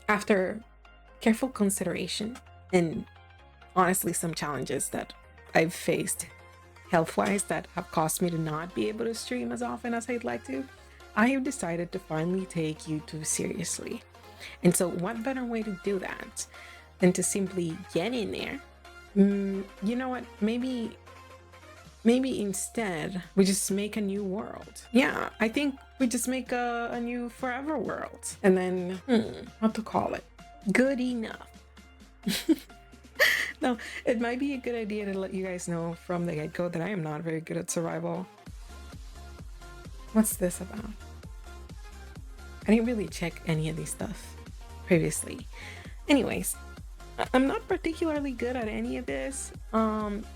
After careful consideration and honestly some challenges that I've faced health-wise that have caused me to not be able to stream as often as I'd like to, I have decided to finally take YouTube seriously. And so what better way to do that than to simply get in there? You know what? Maybe instead we just make a new world. Yeah, I think we just make a new forever world. And then, what to call it? Good enough. No, it might be a good idea to let you guys know from the get-go that I am not very good at survival. What's this about? I didn't really check any of these stuff previously. Anyways, I'm not particularly good at any of this. And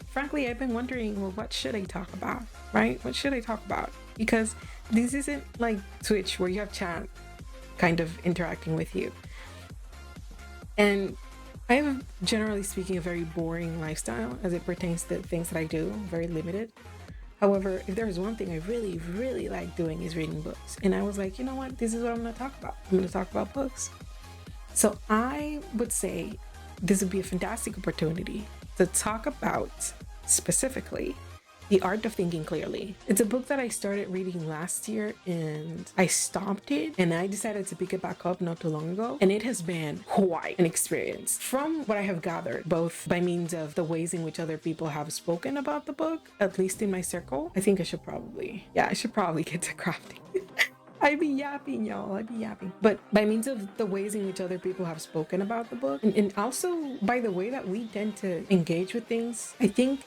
frankly, I've been wondering, well, what should I talk about, right? What should I talk about? Because this isn't like Twitch where you have chat kind of interacting with you. And I have, generally speaking, a very boring lifestyle as it pertains to things that I do, very limited. However, if there's one thing I really, really like doing is reading books. And I was like, you know what? This is what I'm going to talk about. I'm going to talk about books. So I would say this would be a fantastic opportunity to talk about specifically The Art of Thinking Clearly. It's a book that I started reading last year and I stopped it and I decided to pick it back up not too long ago. And it has been quite an experience. From what I have gathered, both by means of the ways in which other people have spoken about the book, at least in my circle, I think I should probably get to crafting. I be yapping, y'all. I be yapping. But by means of the ways in which other people have spoken about the book, and also by the way that we tend to engage with things, I think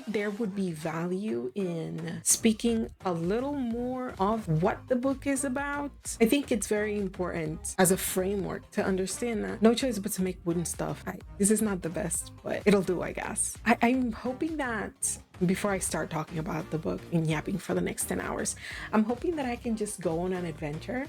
there would be value in speaking a little more of what the book is about. I think it's very important as a framework to understand that no choice but to make wooden stuff. This is not the best, but it'll do, I guess. I'm hoping that before I start talking about the book and yapping for the next 10 hours, I'm hoping that I can just go on an adventure.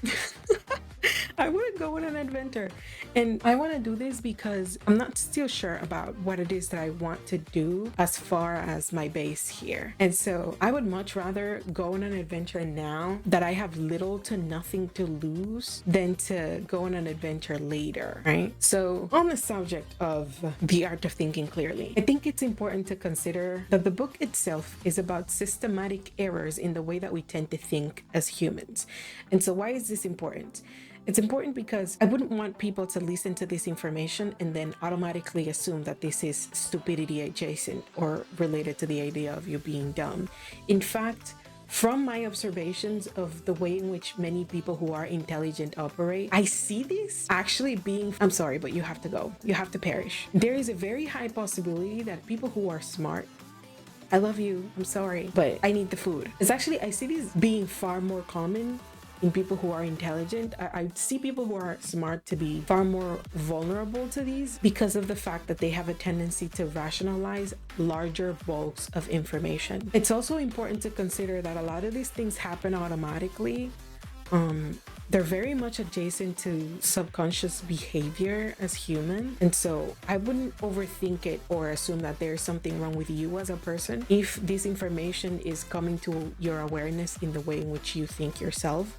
I want to go on an adventure. And I want to do this because I'm not still sure about what it is that I want to do as far as my base here. And so I would much rather go on an adventure now that I have little to nothing to lose than to go on an adventure later, right? So on the subject of The Art of Thinking Clearly, I think it's important to consider that the book itself is about systematic errors in the way that we tend to think as humans. And so why is this important? It's important because I wouldn't want people to listen to this information and then automatically assume that this is stupidity adjacent or related to the idea of you being dumb. In fact, from my observations of the way in which many people who are intelligent operate, I see this actually being, I'm sorry, but you have to go. You have to perish. There is a very high possibility that people who are smart, I love you, I'm sorry, but I need the food. I see this being far more common in people who are intelligent. I see people who are smart to be far more vulnerable to these because of the fact that they have a tendency to rationalize larger bulks of information. It's also important to consider that a lot of these things happen automatically. They're very much adjacent to subconscious behavior as human. And so I wouldn't overthink it or assume that there's something wrong with you as a person if this information is coming to your awareness in the way in which you think yourself.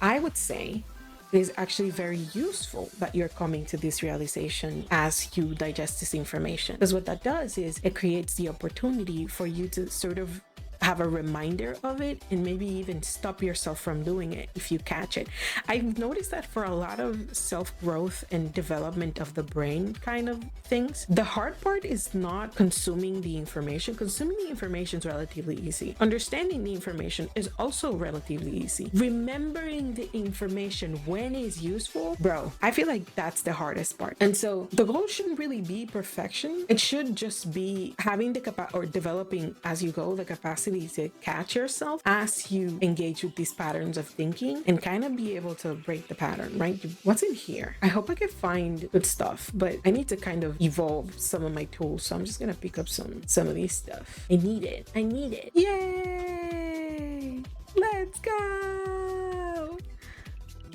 I would say it is actually very useful that you're coming to this realization as you digest this information. Because what that does is it creates the opportunity for you to sort of have a reminder of it and maybe even stop yourself from doing it if you catch it. I've noticed that for a lot of self-growth and development of the brain kind of things, the hard part is not consuming the information. Consuming the information is relatively easy. Understanding the information is also relatively easy. Remembering the information when it's useful, bro, I feel like that's the hardest part. And so the goal shouldn't really be perfection. It should just be having the capacity or developing as you go the capacity to catch yourself as you engage with these patterns of thinking and kind of be able to break the pattern, right? What's in here? I hope I can find good stuff, but I need to kind of evolve some of my tools. So I'm just gonna pick up some of these stuff. I need it. Yay! Let's go!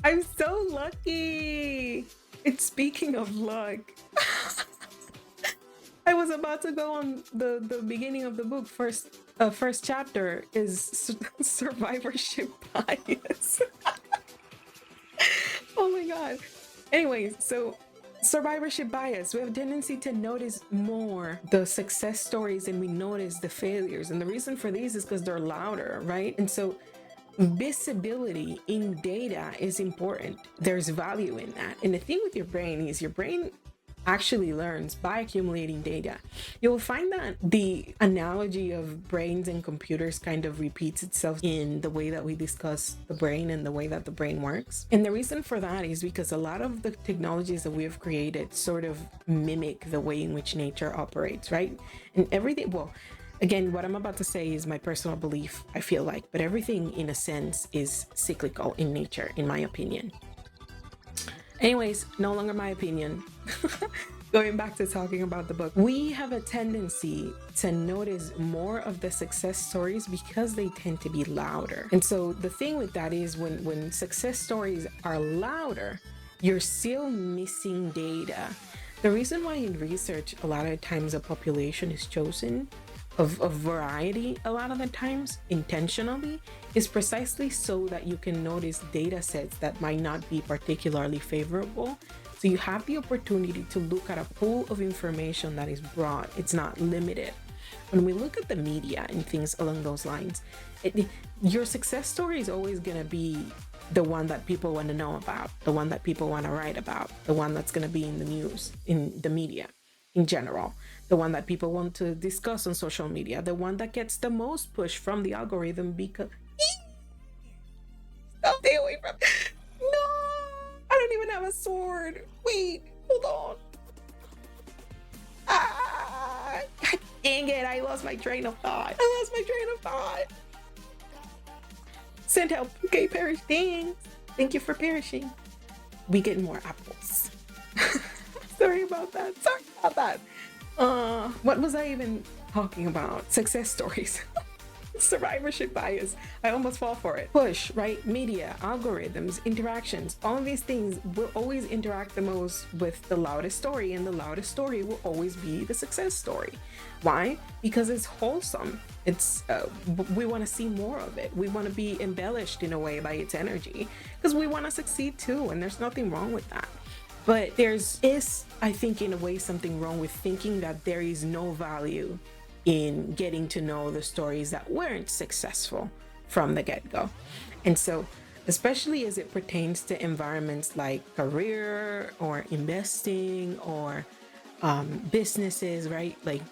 I'm so lucky. It's speaking of luck. I was about to go on the beginning of the book. First chapter is survivorship bias. Oh my god. Anyways, so survivorship bias. We have a tendency to notice more the success stories and we notice the failures. And the reason for these is because they're louder, right? And so visibility in data is important. There's value in that. And the thing with your brain is your brain actually learns by accumulating data. You'll find that the analogy of brains and computers kind of repeats itself in the way that we discuss the brain and the way that the brain works. And the reason for that is because a lot of the technologies that we have created sort of mimic the way in which nature operates, right? And everything, well, again, what I'm about to say is my personal belief, I feel like, but everything in a sense is cyclical in nature, in my opinion. Anyways, no longer my opinion. Going back to talking about the book, we have a tendency to notice more of the success stories because they tend to be louder. And so the thing with that is when success stories are louder, you're still missing data. The reason why in research, a lot of times a population is chosen of variety, a lot of the times intentionally, is precisely so that you can notice data sets that might not be particularly favorable. So you have the opportunity to look at a pool of information that is broad, it's not limited. When we look at the media and things along those lines, your success story is always going to be the one that people want to know about, the one that people want to write about, the one that's going to be in the news, in the media in general, the one that people want to discuss on social media, the one that gets the most push from the algorithm because stay away from no, I don't even have a sword. Wait, hold on. God dang it, I lost my train of thought. Send help. Okay, perish. Thanks. Thank you for perishing. We get more apples. Sorry about that. What was I even talking about? Success stories. Survivorship bias. I almost fall for it. Push, right? Media, algorithms, interactions, all of these things will always interact the most with the loudest story, and the loudest story will always be the success story. Why? Because it's wholesome. It's we want to see more of it. We want to be embellished in a way by its energy because we want to succeed too, and there's nothing wrong with that. But there's I think, in a way, something wrong with thinking that there is no value in getting to know the stories that weren't successful from the get-go. And so, especially as it pertains to environments like career or investing or businesses, right? Like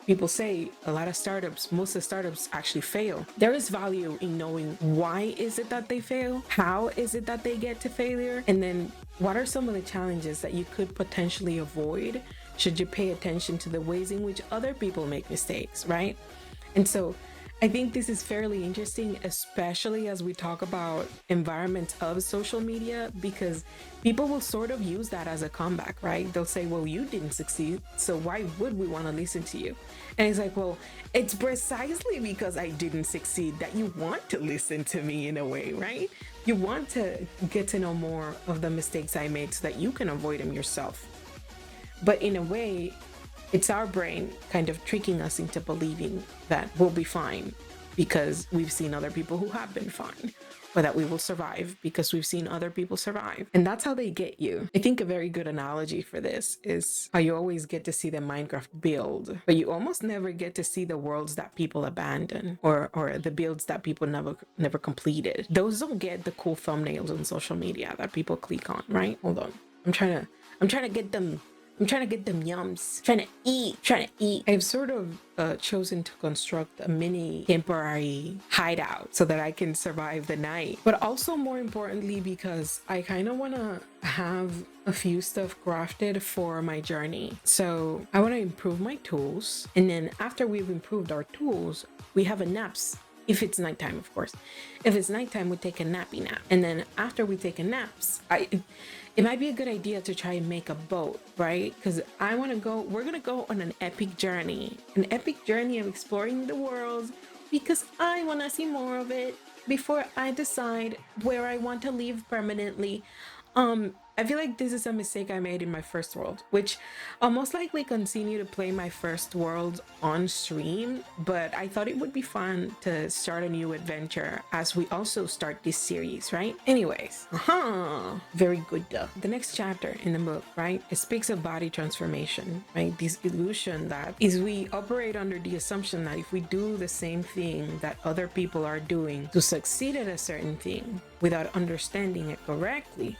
people say, a lot of startups, most of the startups actually fail. There is value in knowing why is it that they fail, how is it that they get to failure, and then what are some of the challenges that you could potentially avoid should you pay attention to the ways in which other people make mistakes, right? And so I think this is fairly interesting, especially as we talk about environments of social media, because people will sort of use that as a comeback, right? They'll say, well, you didn't succeed, so why would we want to listen to you? And it's like, well, it's precisely because I didn't succeed that you want to listen to me in a way, right? You want to get to know more of the mistakes I made so that you can avoid them yourself. But in a way, it's our brain kind of tricking us into believing that we'll be fine because we've seen other people who have been fine, or that we will survive because we've seen other people survive. And that's how they get you. I think a very good analogy for this is how you always get to see the Minecraft build, but you almost never get to see the worlds that people abandon, or the builds that people never completed. Those don't get the cool thumbnails on social media that people click on, right? Hold on. I'm trying to get them yums. Trying to eat. I've sort of chosen to construct a mini temporary hideout so that I can survive the night. But also, more importantly, because I kind of want to have a few stuff crafted for my journey. So I want to improve my tools. And then after we've improved our tools, we have a naps. If it's nighttime, of course. If it's nighttime, we take a nappy nap. And then after we take a naps, it might be a good idea to try and make a boat, right? Because we're gonna go on an epic journey of exploring the world, because I wanna see more of it before I decide where I want to live permanently. I feel like this is a mistake I made in my first world, which I'll most likely continue to play my first world on stream, but I thought it would be fun to start a new adventure as we also start this series, right? Anyways, very good though. The next chapter in the book, right? It speaks of body transformation, right? This illusion that is we operate under the assumption that if we do the same thing that other people are doing to succeed at a certain thing without understanding it correctly,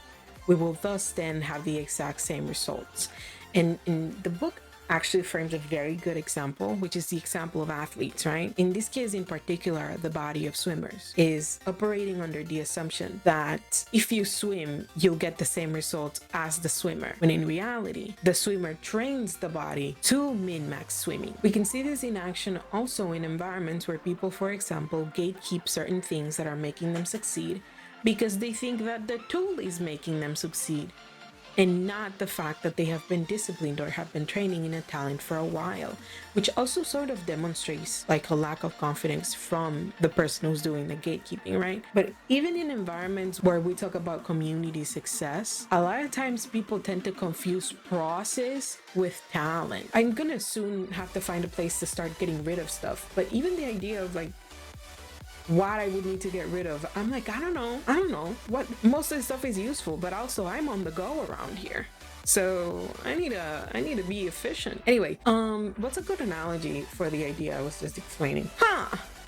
we will thus then have the exact same results. And the book actually frames a very good example, which is the example of athletes, right? In this case in particular, the body of swimmers is operating under the assumption that if you swim, you'll get the same results as the swimmer, when in reality, the swimmer trains the body to min-max swimming. We can see this in action also in environments where people, for example, gatekeep certain things that are making them succeed because they think that the tool is making them succeed, and not the fact that they have been disciplined or have been training in a talent for a while, which also sort of demonstrates like a lack of confidence from the person who's doing the gatekeeping, right? But even in environments where we talk about community success, a lot of times people tend to confuse process with talent. I'm gonna soon have to find a place to start getting rid of stuff, but even the idea of like what I would need to get rid of, I'm like, I don't know what. Most of the stuff is useful, but also I'm on the go around here, so I need to be efficient. Anyway, what's a good analogy for the idea I was just explaining?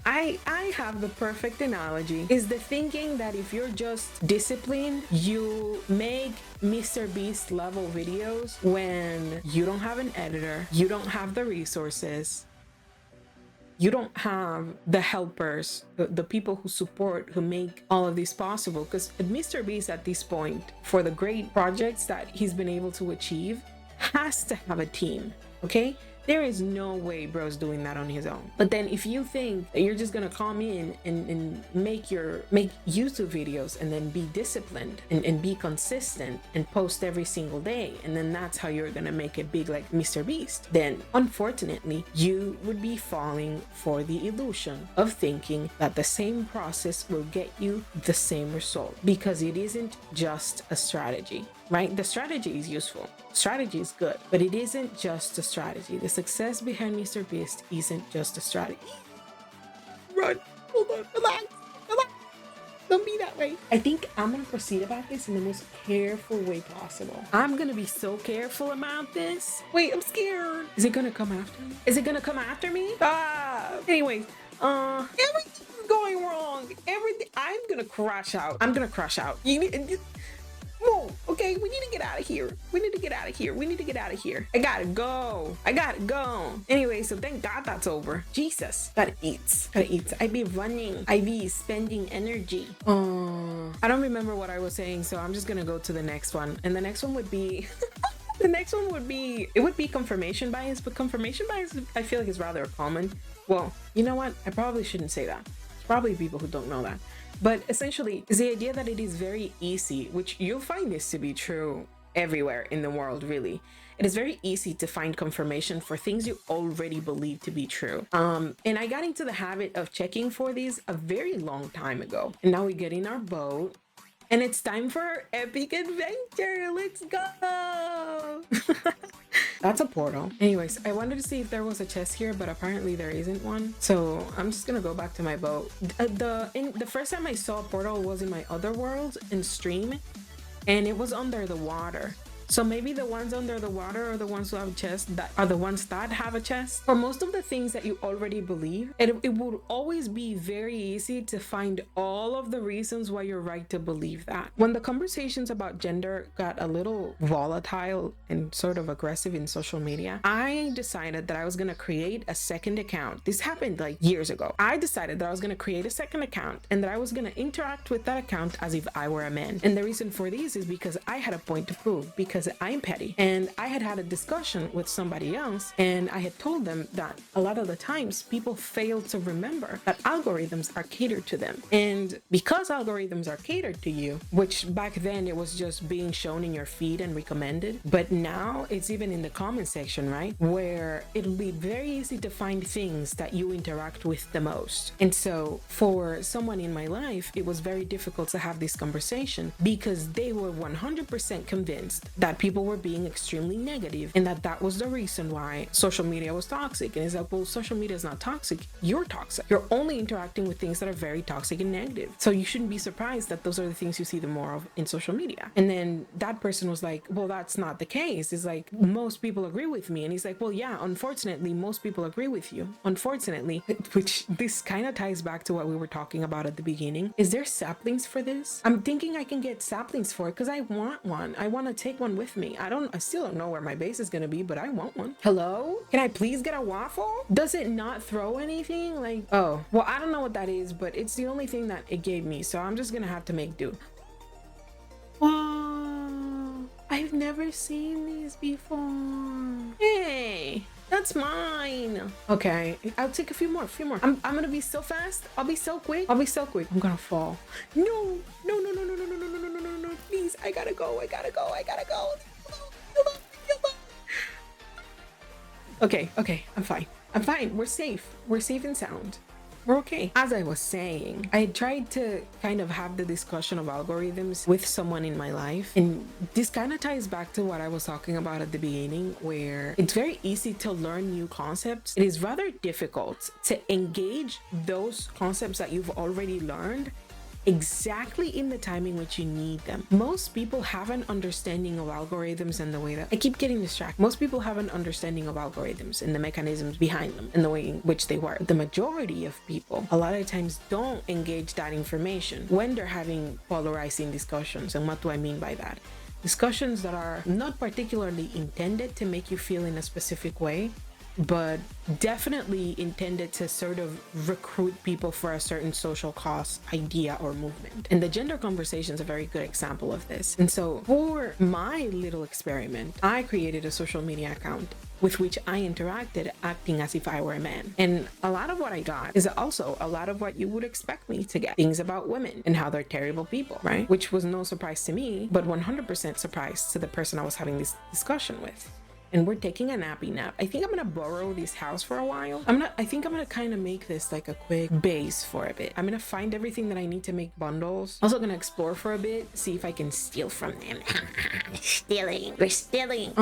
I have the perfect analogy. Is the thinking that if you're just disciplined, you make Mr. Beast level videos when you don't have an editor, you don't have the resources, you don't have the helpers, the people who support, who make all of this possible. Because Mr. Beast at this point, for the great projects that he's been able to achieve, has to have a team, okay? There is no way bro's doing that on his own. But then if you think that you're just gonna come in and make YouTube videos and then be disciplined and be consistent and post every single day, and then that's how you're gonna make it big like Mr. Beast, then unfortunately you would be falling for the illusion of thinking that the same process will get you the same result, because it isn't just a strategy, right? The strategy is useful, strategy is good, but it isn't just a strategy. The success behind Mr. Beast isn't just a strategy. Run, hold on, relax, don't be that way. I think I'm gonna proceed about this in the most careful way possible. I'm gonna be so careful about this. Wait, I'm scared. Is it gonna come after me? Is it gonna come after me? Anyways, everything's going wrong. I'm gonna crash out. Move, okay? We need to get out of here. We need to get out of here. I gotta go. Anyway, so thank God that's over. Jesus. Gotta eat. I be running. I be spending energy. I don't remember what I was saying, so I'm just gonna go to the next one. And the next one would be... it would be confirmation bias, but confirmation bias I feel like is rather common. Well, you know what? I probably shouldn't say that. There's probably people who don't know that. But essentially, it's the idea that it is very easy, which you'll find this to be true everywhere in the world, really. It is very easy to find confirmation for things you already believe to be true. And I got into the habit of checking for these a very long time ago. And now we get in our boat, and it's time for our epic adventure. Let's go! That's a portal. Anyways, I wanted to see if there was a chest here, but apparently there isn't one. So I'm just gonna go back to my boat. The first time I saw a portal was in my other world in stream, and it was under the water. So maybe the ones under the water are the ones who have a chest, that are the ones that have a chest. For most of the things that you already believe, it would always be very easy to find all of the reasons why you're right to believe that. When the conversations about gender got a little volatile and sort of aggressive in social media, I decided that I was gonna create a second account. This happened like years ago. I decided that I was gonna create a second account and that I was gonna interact with that account as if I were a man. And the reason for this is because I had a point to prove, because because I'm petty. And I had a discussion with somebody else, and I had told them that a lot of the times people fail to remember that algorithms are catered to them. And because algorithms are catered to you, which back then it was just being shown in your feed and recommended, but now it's even in the comment section, right? Where it'll be very easy to find things that you interact with the most. And so for someone in my life, it was very difficult to have this conversation because they were 100% convinced that people were being extremely negative and that was the reason why social media was toxic. And it's like, well, social media is not toxic. You're toxic. You're only interacting with things that are very toxic and negative. So you shouldn't be surprised that those are the things you see the more of in social media. And then that person was like, well, that's not the case. It's like, most people agree with me. And he's like, well, yeah, unfortunately, most people agree with you. Unfortunately, which this kind of ties back to what we were talking about at the beginning. Is there saplings for this? I'm thinking I can get saplings for it because I want one. I want to take one with me. I still don't know where my base is going to be, but I want one. Hello? Can I please get a waffle? Does it not throw anything? Like, oh, well, I don't know what that is, but it's the only thing that it gave me. So I'm just going to have to make do. Whoa, I've never seen these before. Hey, that's mine. Okay, I'll take a few more. I'm gonna be so fast. I'll be so quick. I'm gonna fall. No. Please, I gotta go. Okay, I'm fine. We're safe and sound. We're okay. As I was saying, I tried to kind of have the discussion of algorithms with someone in my life. And this kind of ties back to what I was talking about at the beginning, where it's very easy to learn new concepts. It is rather difficult to engage those concepts that you've already learned exactly in the time in which you need them. Most people have an understanding of algorithms and the way that I keep getting distracted. Most people have an understanding of algorithms and the mechanisms behind them and the way in which they work. The majority of people a lot of times don't engage that information when they're having polarizing discussions. And what do I mean by that? Discussions that are not particularly intended to make you feel in a specific way, but definitely intended to sort of recruit people for a certain social cause, idea, or movement. And the gender conversation is a very good example of this. And so for my little experiment, I created a social media account with which I interacted, acting as if I were a man. And a lot of what I got is also a lot of what you would expect me to get. Things about women and how they're terrible people, right? Which was no surprise to me, but 100% surprise to the person I was having this discussion with. And we're taking a nappy nap. I think I'm gonna borrow this house for a while. I think I'm gonna kind of make this like a quick base for a bit. I'm gonna find everything that I need to make bundles. Also gonna explore for a bit, see if I can steal from them. We're stealing.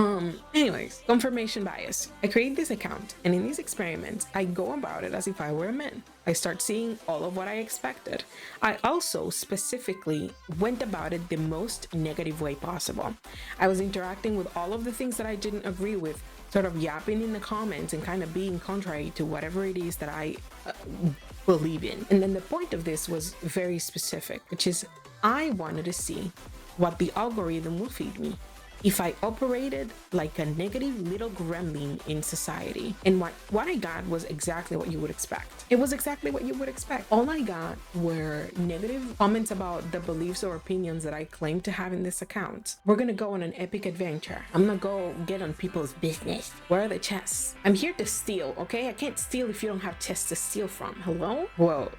Anyways, confirmation bias. I create this account, and in these experiments, I go about it as if I were a man. I start seeing all of what I expected. I also specifically went about it the most negative way possible. I was interacting with all of the things that I didn't agree with, sort of yapping in the comments and kind of being contrary to whatever it is that I believe in. And then the point of this was very specific, which is I wanted to see what the algorithm will feed me if I operated like a negative little gremlin in society. And what I got was exactly what you would expect. It was exactly what you would expect. All I got were negative comments about the beliefs or opinions that I claim to have in this account. We're gonna go on an epic adventure. I'm gonna go get on people's business. Where are the chests? I'm here to steal, okay? I can't steal if you don't have chests to steal from. Hello? Whoa.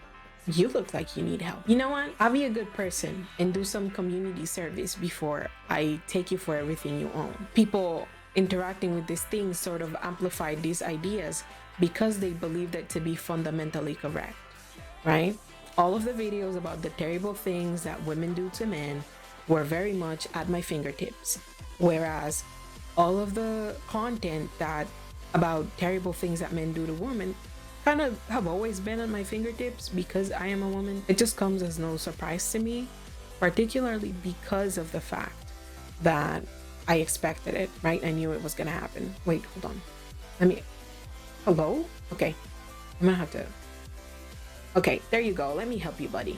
You look like you need help. You know what? I'll be a good person and do some community service before I take you for everything you own. People interacting with these things sort of amplified these ideas because they believed it to be fundamentally correct, right? All of the videos about the terrible things that women do to men were very much at my fingertips, whereas all of the content that about terrible things that men do to women kind of have always been at my fingertips because I am a woman. It just comes as no surprise to me, particularly because of the fact that I expected it, right? I knew it was gonna happen. Wait, hold on. Hello? Okay, I'm gonna have to. Okay, there you go. Let me help you, buddy.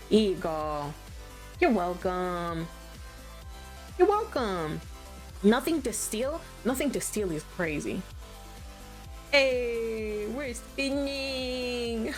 Here you go. You're welcome. You're welcome. Nothing to steal? Nothing to steal is crazy. Hey, we're spinning.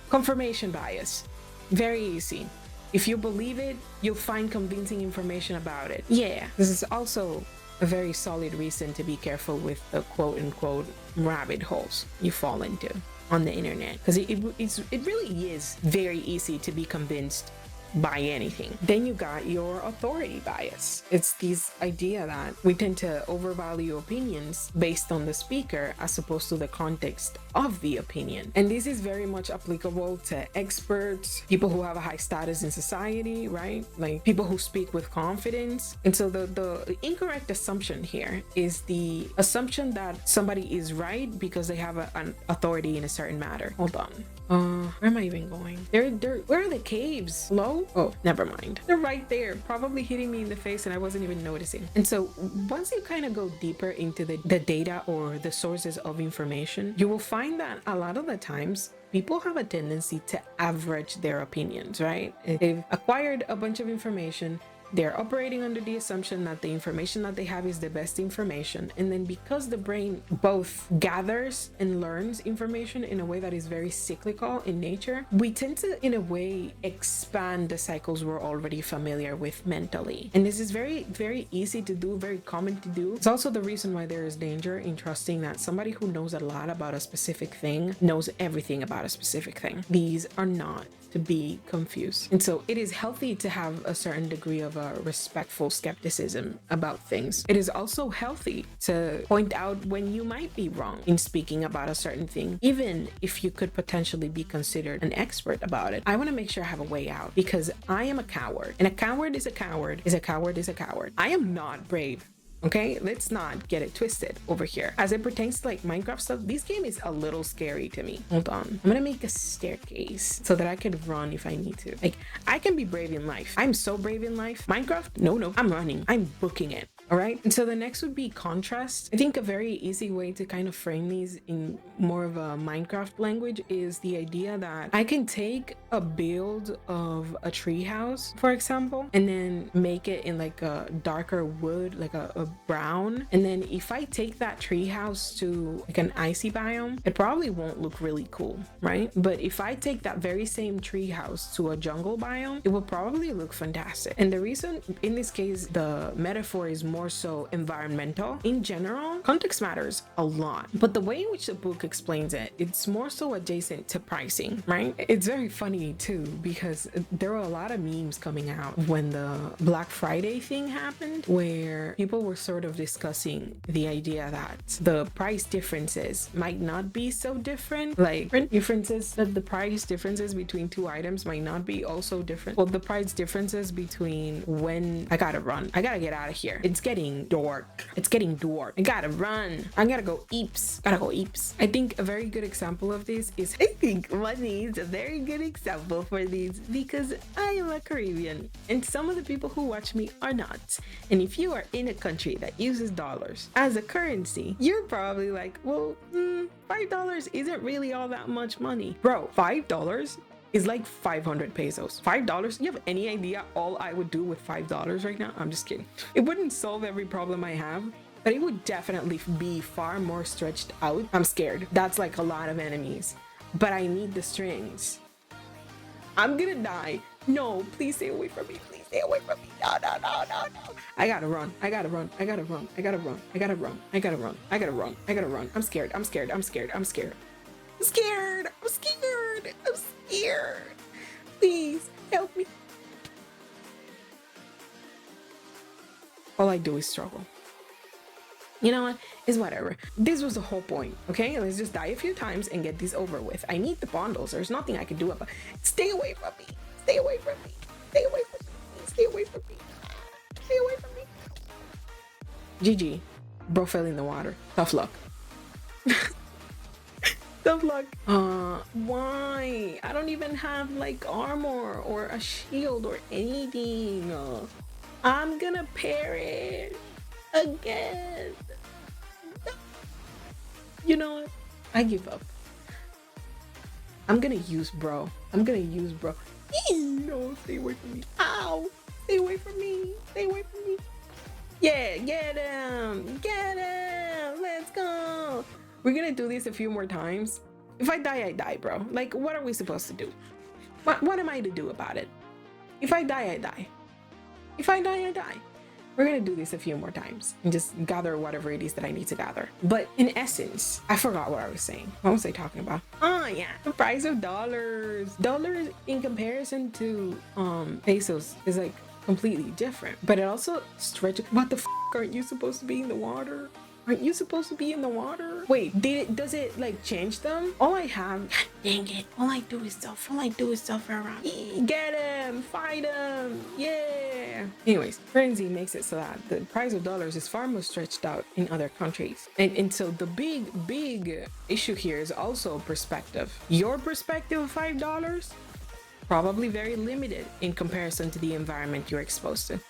Confirmation bias. Very easy. If you believe it, you'll find convincing information about it. Yeah, this is also a very solid reason to be careful with the quote unquote rabbit holes you fall into on the internet, because it really is very easy to be convinced by anything. Then you got your authority bias. It's this idea that we tend to overvalue opinions based on the speaker as opposed to the context of the opinion. And this is very much applicable to experts, people who have a high status in society, right? Like people who speak with confidence. And so the incorrect assumption here is the assumption that somebody is right because they have an authority in a certain matter. Hold on. Where am I even going? Where are the caves? Low? Oh, never mind. They're right there, probably hitting me in the face and I wasn't even noticing. And so once you kind of go deeper into the data or the sources of information, you will find that a lot of the times people have a tendency to average their opinions, right? They've acquired a bunch of information. They're operating under the assumption that the information that they have is the best information. And then because the brain both gathers and learns information in a way that is very cyclical in nature, we tend to, in a way, expand the cycles we're already familiar with mentally. And this is very, very easy to do, very common to do. It's also the reason why there is danger in trusting that somebody who knows a lot about a specific thing knows everything about a specific thing. These are not to be confused. And so it is healthy to have a certain degree of a respectful skepticism about things. It is also healthy to point out when you might be wrong in speaking about a certain thing, even if you could potentially be considered an expert about it. I want to make sure I have a way out, because I am a coward, and a coward is a coward is a coward is a coward. I am not brave. Okay, let's not get it twisted over here. As it pertains to like Minecraft stuff, this game is a little scary to me. Hold on. I'm gonna make a staircase so that I could run if I need to. Like, I can be brave in life. I'm so brave in life. Minecraft? No, I'm running. I'm booking it. All right. And so the next would be contrast. I think a very easy way to kind of frame these in more of a Minecraft language is the idea that I can take a build of a treehouse, for example, and then make it in like a darker wood, like a brown. And then if I take that treehouse to like an icy biome, it probably won't look really cool, right? But if I take that very same treehouse to a jungle biome, it will probably look fantastic. And the reason in this case, the metaphor is more so environmental. In general, context matters a lot, but the way in which the book explains it, it's more so adjacent to pricing, right? It's very funny too, because there were a lot of memes coming out when the Black Friday thing happened, where people were sort of discussing the idea that the price differences might not be so different, like differences that the price differences between two items might not be also different. Well, the price differences between when I gotta run, I gotta get out of here, it's getting dark, I gotta run, I gotta go eeps. I think a very good example of this is, I think money is a very good example for these, because I am a Caribbean and some of the people who watch me are not. And if you are in a country that uses dollars as a currency, you're probably like, well, $5 isn't really all that much money. Bro, $5 is like 500 pesos. $5? You have any idea all I would do with $5 right now? I'm just kidding. It wouldn't solve every problem I have, but it would definitely be far more stretched out. I'm scared. That's like a lot of enemies, but I need the strings. I'm gonna die. No, please stay away from me. Please stay away from me. No. I gotta run. I'm scared. Please help me. All I do is struggle. You know what? It's whatever. This was the whole point, okay? Let's just die a few times and get this over with. I need the bundles. There's nothing I can do about it. Stay away from me. GG. Bro fell in the water. Tough luck. Tough luck. Why? I don't even have like armor or a shield or anything. I'm gonna perish again. You know what? I give up. I'm gonna use bro. No, stay away from me. Ow! Stay away from me. Yeah, get him. Let's go. We're gonna do this a few more times. If I die, I die, bro. Like, what are we supposed to do? What am I to do about it? If I die, I die. If I die, I die. We're gonna do this a few more times and just gather whatever it is that I need to gather. But in essence, I forgot what I was saying. What was I talking about? Oh yeah, the price of dollars. Dollars in comparison to pesos is like completely different. But it also stretches. What the f aren't you supposed to be in the water? Aren't you supposed to be in the water? Wait, does it like change them? All I have, God dang it, all I do is stuff around. Get him, fight him, yeah. Anyways, currency makes it so that the price of dollars is far more stretched out in other countries. And so the big issue here is also perspective. Your perspective of $5, probably very limited in comparison to the environment you're exposed to.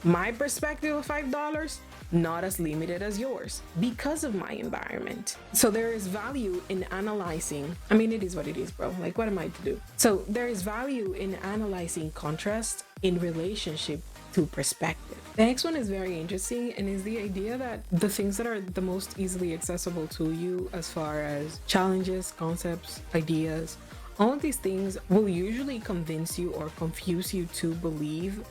My perspective of $5, not as limited as yours because of my environment. So there is value in analyzing. I mean, it is what it is, bro. Like, what am I to do? So there is value in analyzing contrast in relationship to perspective. The next one is very interesting and is the idea that the things that are the most easily accessible to you as far as challenges, concepts, ideas, all of these things will usually convince you or confuse you to believe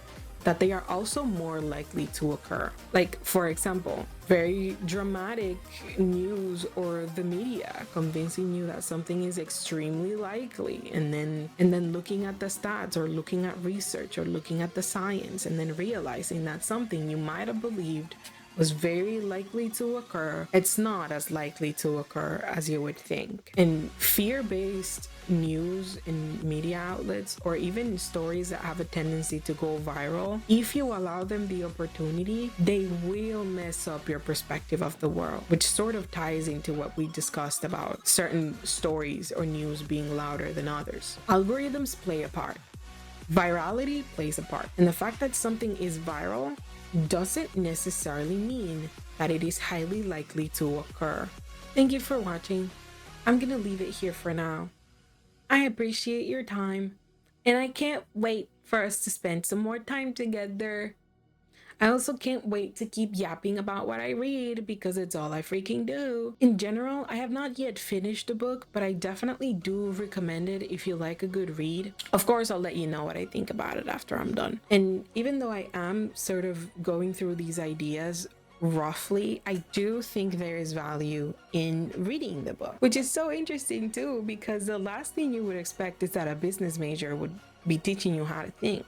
that they are also more likely to occur. Like, for example, very dramatic news or the media convincing you that something is extremely likely, and then looking at the stats or looking at research or looking at the science and then realizing that something you might have believed was very likely to occur, it's not as likely to occur as you would think. And fear-based news and media outlets, or even stories that have a tendency to go viral, if you allow them the opportunity, they will mess up your perspective of the world, which sort of ties into what we discussed about certain stories or news being louder than others. Algorithms play a part. Virality plays a part. And the fact that something is viral doesn't necessarily mean that it is highly likely to occur. Thank you for watching. I'm gonna leave it here for now. I appreciate your time, and I can't wait for us to spend some more time together. I also can't wait to keep yapping about what I read because it's all I freaking do. In general, I have not yet finished the book, but I definitely do recommend it if you like a good read. Of course, I'll let you know what I think about it after I'm done. And even though I am sort of going through these ideas roughly, I do think there is value in reading the book, which is so interesting too, because the last thing you would expect is that a business major would be teaching you how to think.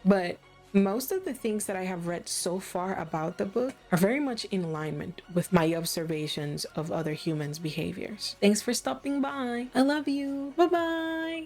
But most of the things that I have read so far about the book are very much in alignment with my observations of other humans' behaviors. Thanks for stopping by. I love you. Bye-bye.